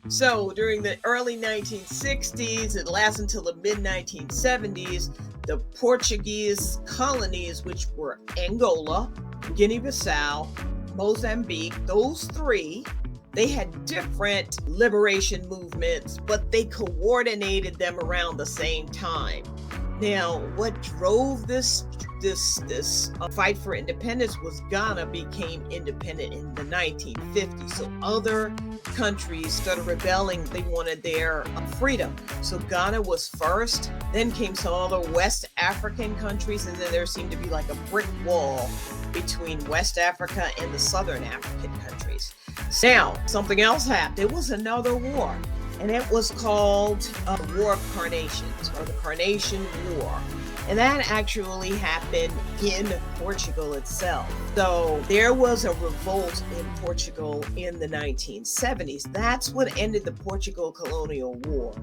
So during the early 1960s, it lasts until the mid 1970s, the Portuguese colonies, which were Angola, Guinea-Bissau, Mozambique, those three, they had different liberation movements, but they coordinated them around the same time. Now, what drove this fight for independence was Ghana became independent in the 1950s. So other countries started rebelling. They wanted their freedom. So Ghana was first, then came some other West African countries, and then there seemed to be like a brick wall between West Africa and the Southern African countries. Now, something else happened. There was another war, and it was called War of Carnations, or the Carnation War. And that actually happened in Portugal itself. So there was a revolt in Portugal in the 1970s. That's what ended the Portugal colonial war,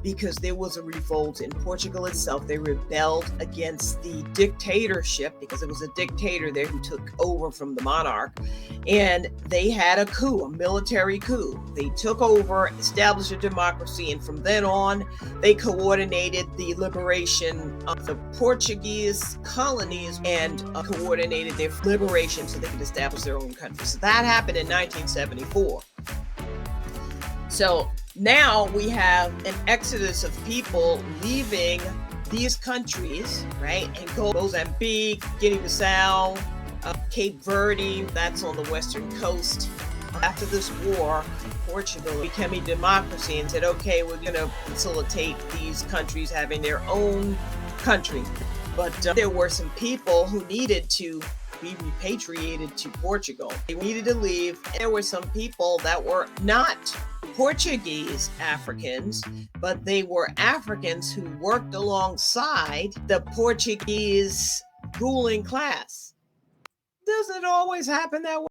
because there was a revolt in Portugal itself. They rebelled against the dictatorship, because it was a dictator there who took over from the monarch. And they had a coup, a military coup. They took over, established a democracy, and from then on, they coordinated the liberation of the Portuguese colonies and coordinated their liberation so they could establish their own country. So that happened in 1974. So now we have an exodus of people leaving these countries, right? And go to Mozambique, Guinea-Bissau, Cape Verde, that's on the western coast. After this war, Portugal became a democracy and said, okay, we're going to facilitate these countries having their own country. But there were some people who needed to be repatriated to Portugal. They needed to leave. There were some people that were not Portuguese Africans, but they were Africans who worked alongside the Portuguese ruling class. Doesn't it always happen that way?